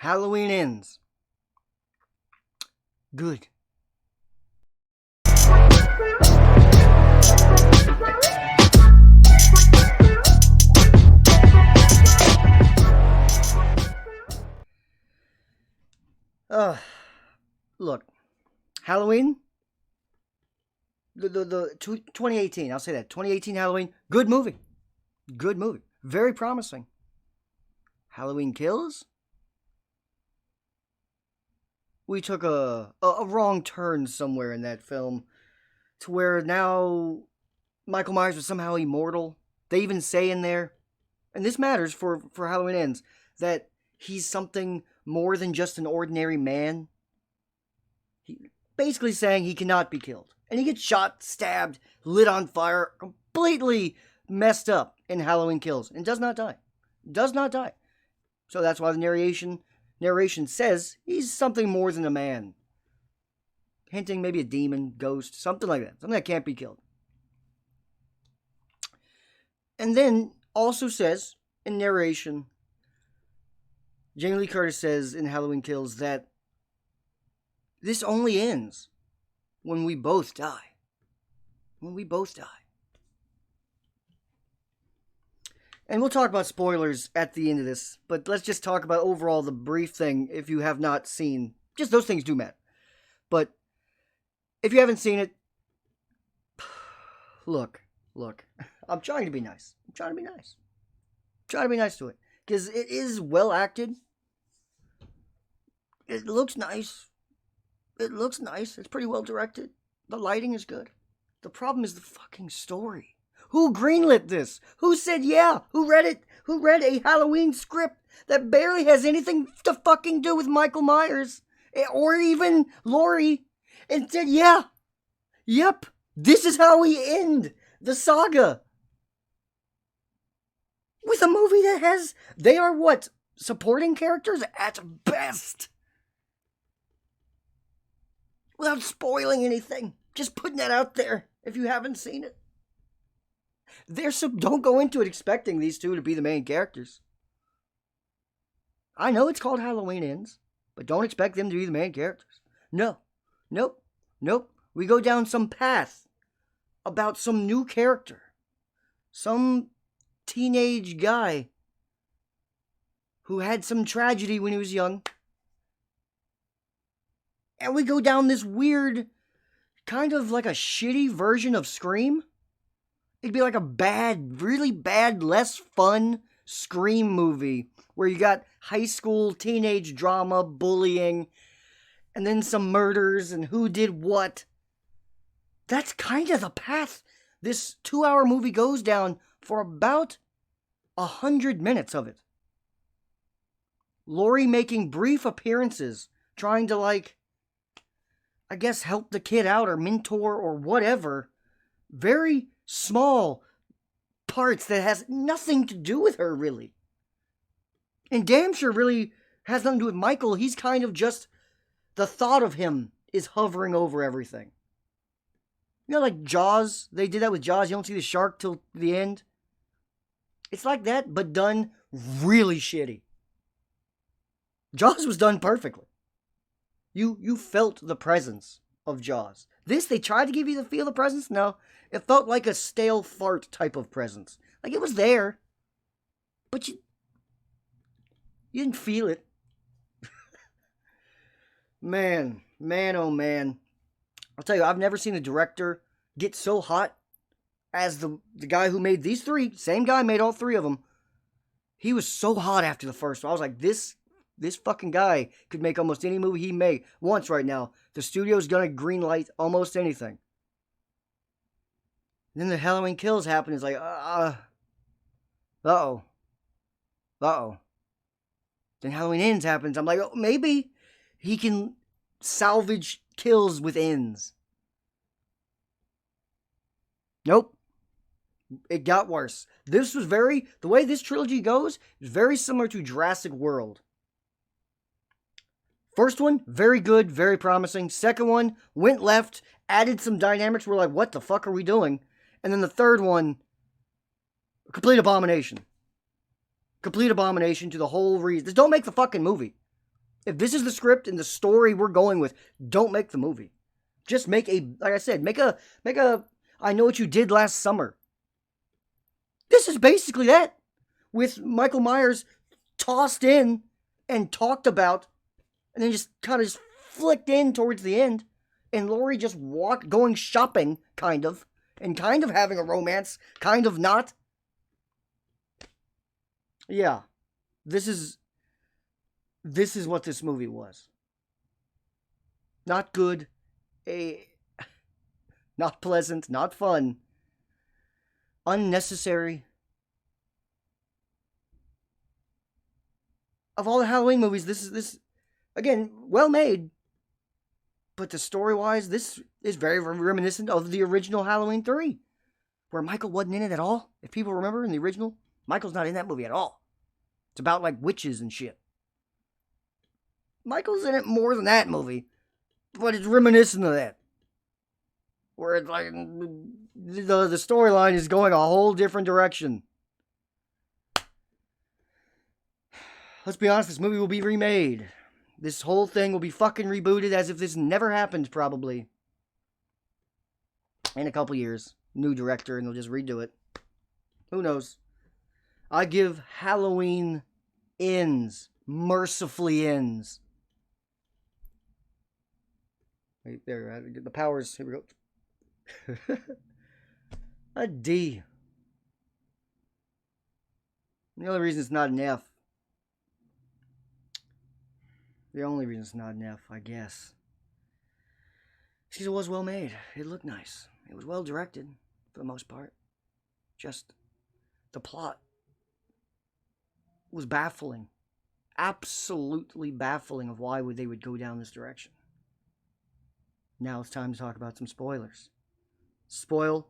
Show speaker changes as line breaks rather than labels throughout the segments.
Halloween ends. Good. Look, Halloween, the 2018, I'll say that, 2018 Halloween, good movie. Good movie. Very promising. Halloween Kills? We took a wrong turn somewhere in that film to where now Michael Myers was somehow immortal. They even say in there, and this matters for Halloween Ends, that he's something more than just an ordinary man. Basically saying he cannot be killed. And he gets shot, stabbed, lit on fire, completely messed up in Halloween Kills, and does not die. Does not die. So that's why the narration says he's something more than a man. Hinting maybe a demon, ghost, something like that. Something that can't be killed. And then also says in narration, Jamie Lee Curtis says in Halloween Kills that this only ends when we both die. When we both die. And we'll talk about spoilers at the end of this, but let's just talk about overall the brief thing if you have not seen. Just those things do matter. But if you haven't seen it, look. I'm trying to be nice. I'm trying to be nice. Try to be nice to it. Because it is well acted. It looks nice. It's pretty well directed. The lighting is good. The problem is the fucking story. Who greenlit this? Who said yeah? Who read it? Who read a Halloween script that barely has anything to fucking do with Michael Myers or even Laurie and said yeah, yep, this is how we end the saga with a movie that has, they are what, supporting characters at best. Without spoiling anything. Just putting that out there if you haven't seen it. Don't go into it expecting these two to be the main characters. I know it's called Halloween Ends, but don't expect them to be the main characters. No. Nope. We go down some path about some new character. Some teenage guy who had some tragedy when he was young. And we go down this weird, kind of like a shitty version of Scream. It'd be like a bad, really bad, less fun Scream movie where you got high school teenage drama, bullying, and then some murders and who did what. That's kind of the path this 2-hour movie goes down for about 100 minutes of it. Laurie making brief appearances, trying to I guess help the kid out or mentor or whatever. Very small parts that has nothing to do with her, really. And damn sure really has nothing to do with Michael. He's kind of just, the thought of him is hovering over everything. You know, like Jaws? They did that with Jaws. You don't see the shark till the end. It's like that, but done really shitty. Jaws was done perfectly. You felt the presence of Jaws. This, they tried to give you the feel of the presence. No, it felt like a stale fart type of presence. Like it was there, but you didn't feel it. Man, oh man. I'll tell you, I've never seen a director get so hot as the guy who made these three. Same guy made all three of them. He was so hot after the first one. I was like, this fucking guy could make almost any movie he wants right now. The studio's gonna greenlight almost anything. And then the Halloween Kills happen. It's like, uh-oh. Then Halloween Ends happens. I'm like, oh, maybe he can salvage Kills with Ends. Nope. It got worse. The way this trilogy goes is very similar to Jurassic World. First one, very good, very promising. Second one, went left, added some dynamics. We're like, what the fuck are we doing? And then the third one, complete abomination. Complete abomination to the whole reason. Just don't make the fucking movie. If this is the script and the story we're going with, don't make the movie. Just make a, like I said, make a, I Know What You Did Last Summer. This is basically that, with Michael Myers tossed in and talked about, and then just kind of just flicked in towards the end, and Laurie just going shopping, kind of, and kind of having a romance, kind of not. Yeah, this is what this movie was. Not good, not pleasant, not fun, unnecessary. Of all the Halloween movies, this again, well made, but the story-wise, this is very reminiscent of the original Halloween 3, where Michael wasn't in it at all. If people remember, in the original, Michael's not in that movie at all. It's about, like, witches and shit. Michael's in it more than that movie, but it's reminiscent of that. Where it's like, the storyline is going a whole different direction. Let's be honest, this movie will be remade. This whole thing will be fucking rebooted as if this never happened, probably. In a couple years. New director, and they'll just redo it. Who knows? I give Halloween Ends. Mercifully Ends. Wait, there, the powers. Here we go. A D. The only reason it's not an F. The only reason it's not an F, I guess, because it was well made. It looked nice. It was well directed, for the most part. Just, the plot was baffling. Absolutely baffling of why they would go down this direction. Now it's time to talk about some spoilers. Spoilers.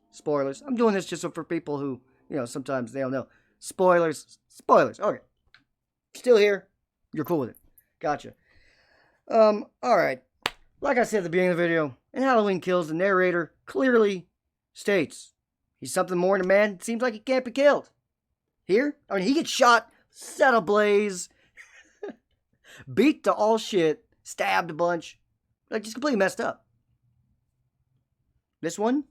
Spoilers. I'm doing this just so for people who, sometimes they don't know. Spoilers. Okay. Still here? You're cool with it. Gotcha. Alright. Like I said at the beginning of the video, in Halloween Kills, the narrator clearly states he's something more than a man. It seems like he can't be killed. Here? I mean, he gets shot, set ablaze, beat to all shit, stabbed a bunch. Like, just completely messed up. This one?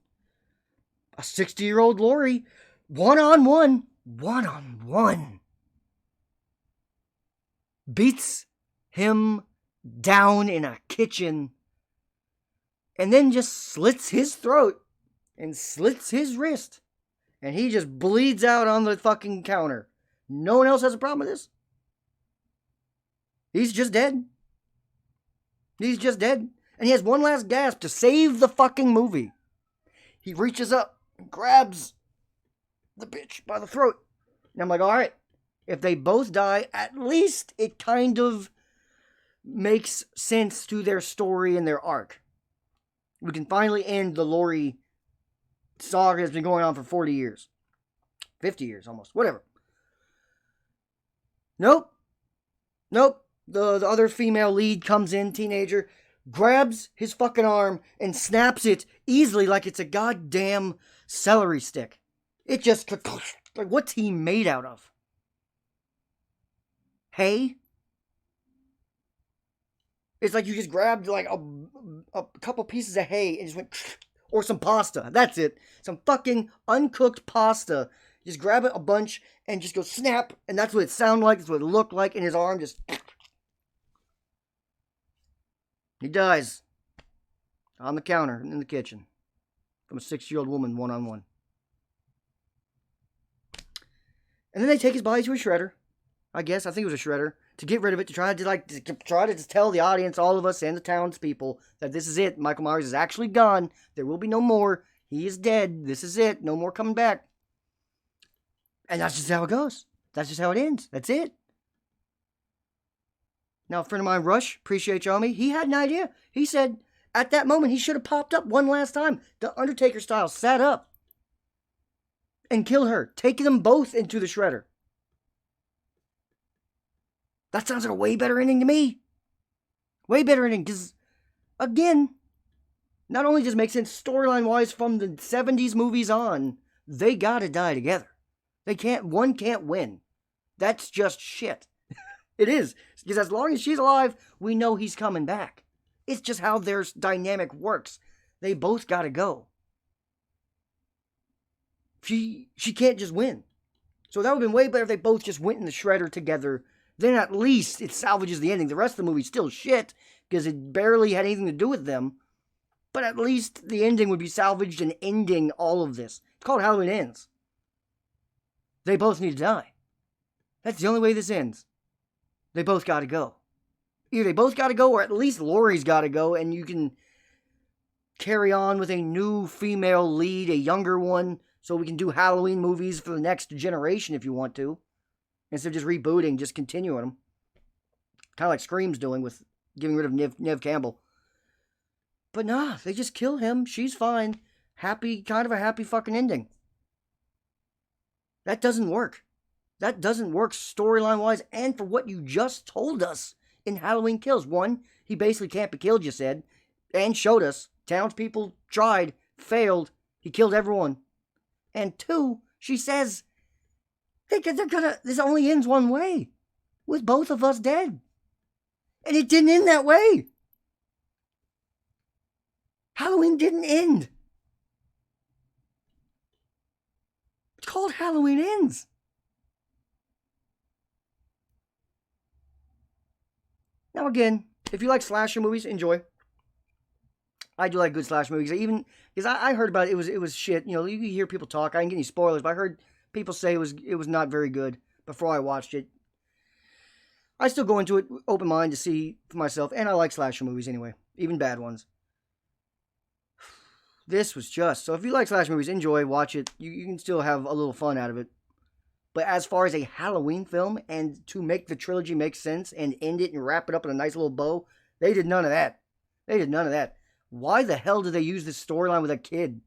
A 60-year-old Laurie, one-on-one, beats him down in a kitchen and then just slits his throat and slits his wrist, and he just bleeds out on the fucking counter. No one else has a problem with this. He's just dead. And he has one last gasp to save the fucking movie. He reaches up and grabs the bitch by the throat. And I'm like, all right, if they both die, at least it kind of makes sense to their story and their arc. We can finally end the Laurie saga that's been going on for 40 years. 50 years almost. Whatever. Nope. The other female lead comes in, teenager, grabs his fucking arm and snaps it easily like it's a goddamn celery stick. It just, like, what's he made out of? Hay? It's like you just grabbed like a couple pieces of hay and just went, or some pasta. That's it. Some fucking uncooked pasta. Just grab it a bunch and just go snap, and that's what it sounded like. That's what it looked like, and his arm just... He dies. On the counter in the kitchen. From a 60-year-old woman, one-on-one. And then they take his body to a shredder. I think it was a shredder. To get rid of it, to try to just tell the audience, all of us and the townspeople, that this is it. Michael Myers is actually gone. There will be no more. He is dead. This is it. No more coming back. And that's just how it goes. That's just how it ends. That's it. Now, a friend of mine, Rush, appreciate you on me, he had an idea. He said, at that moment, he should have popped up one last time. The Undertaker style, sat up. And killed her. Taking them both into the shredder. That sounds like a way better ending to me. Way better ending, because, again, not only does it make sense storyline-wise from the 70s movies on, they gotta die together. One can't win. That's just shit. It is. Because as long as she's alive, we know he's coming back. It's just how their dynamic works. They both gotta go. She can't just win. So that would have been way better if they both just went in the shredder together. Then at least it salvages the ending. The rest of the movie's still shit because it barely had anything to do with them. But at least the ending would be salvaged and ending all of this. It's called Halloween Ends. They both need to die. That's the only way this ends. They both gotta go. Either they both gotta go, or at least Laurie's gotta go, and you can carry on with a new female lead, a younger one, so we can do Halloween movies for the next generation if you want to. Instead of just rebooting, just continuing them. Kind of like Scream's doing with getting rid of Nev Campbell. But nah, they just kill him. She's fine. Happy, kind of a happy fucking ending. That doesn't work. That doesn't work storyline-wise and for what you just told us in Halloween Kills. One, he basically can't be killed, you said, and showed us. Townspeople tried, failed, he killed everyone. And two, she says, this only ends one way, with both of us dead. And it didn't end that way. Halloween didn't end. It's called Halloween Ends. Now again, if you like slasher movies, enjoy. I do like good slasher movies. Even because I heard about it, it was shit. You know, you hear people talk. I didn't get any spoilers, but I heard people say it was not very good before I watched it. I still go into it open mind to see for myself, and I like slasher movies anyway, even bad ones. This was just so. If you like slasher movies, enjoy, watch it. You can still have a little fun out of it. But as far as a Halloween film, and to make the trilogy make sense and end it and wrap it up in a nice little bow, they did none of that. They did none of that. Why the hell did they use this storyline with a kid?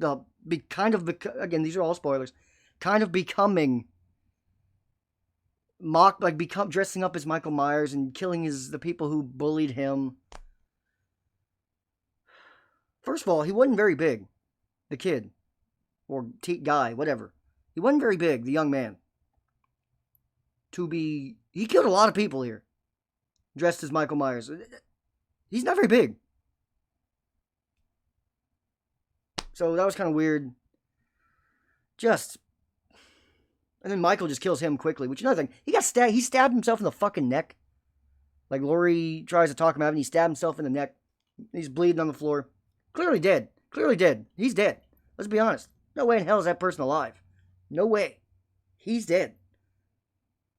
Again, these are all spoilers. Kind of becoming dressing up as Michael Myers and killing the people who bullied him. First of all, he wasn't very big, the kid, or guy, whatever. He wasn't very big, the young man. He killed a lot of people here, dressed as Michael Myers. He's not very big. So that was kind of weird. And then Michael just kills him quickly, which is another thing. He got stabbed. He stabbed himself in the fucking neck. Like Laurie tries to talk him out, and he stabbed himself in the neck. He's bleeding on the floor. Clearly dead. Clearly dead. He's dead. Let's be honest. No way in hell is that person alive. No way. He's dead.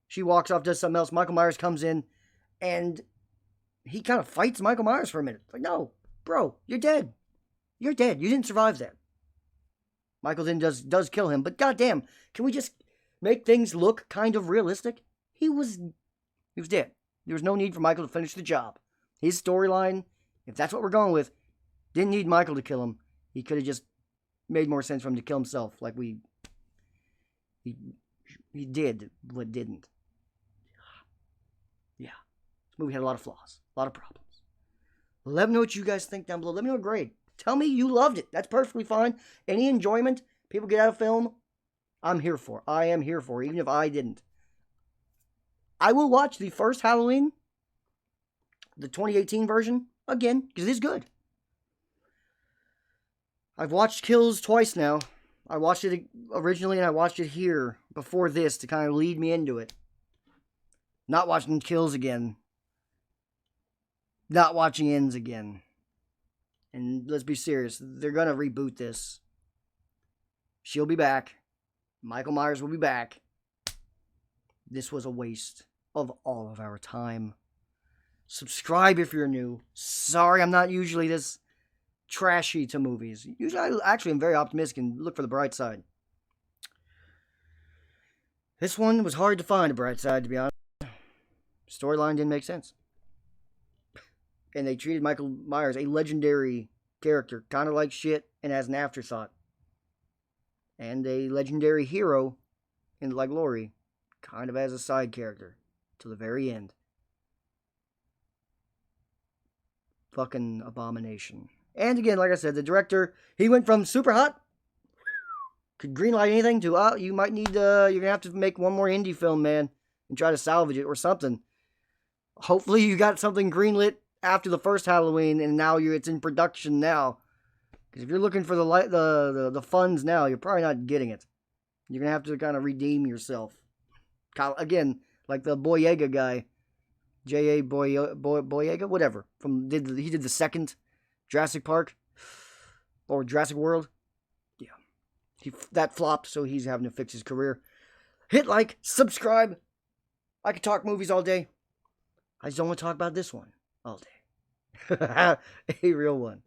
She walks off, does something else. Michael Myers comes in, and he kind of fights Michael Myers for a minute. Like, no, bro, you're dead. You're dead. You didn't survive that. Michael then does kill him, but goddamn, can we just make things look kind of realistic? He was dead. There was no need for Michael to finish the job. His storyline, if that's what we're going with, didn't need Michael to kill him. He could have just made more sense for him to kill himself, like he did, but didn't. Yeah. This movie had a lot of flaws, a lot of problems. Let me know what you guys think down below. Let me know a grade. Tell me you loved it. That's perfectly fine. Any enjoyment people get out of film, I'm here for. I am here for, even if I didn't. I will watch the first Halloween, the 2018 version, again, because it is good. I've watched Kills twice now. I watched it originally and I watched it here before this to kind of lead me into it. Not watching Kills again. Not watching Ends again. And let's be serious, they're going to reboot this. She'll be back. Michael Myers will be back. This was a waste of all of our time. Subscribe if you're new. Sorry, I'm not usually this trashy to movies. Usually I actually am very optimistic and look for the bright side. This one was hard to find a bright side, to be honest. Storyline didn't make sense. And they treated Michael Myers, a legendary character, kind of like shit and as an afterthought. And a legendary hero, and like Laurie, kind of as a side character to the very end. Fucking abomination. And again, like I said, the director, he went from super hot Could greenlight anything to, you might need, you're gonna have to make one more indie film, man, and try to salvage it or something. Hopefully you got something greenlit after the first Halloween, and now it's in production now. Because if you're looking for the funds now, you're probably not getting it. You're gonna have to kind of redeem yourself. Again, like the Boyega guy, J.A. Boyega, whatever. He did the second Jurassic Park or Jurassic World. Yeah, that flopped, so he's having to fix his career. Hit like, subscribe. I could talk movies all day. I just don't want to talk about this one all day. A real one.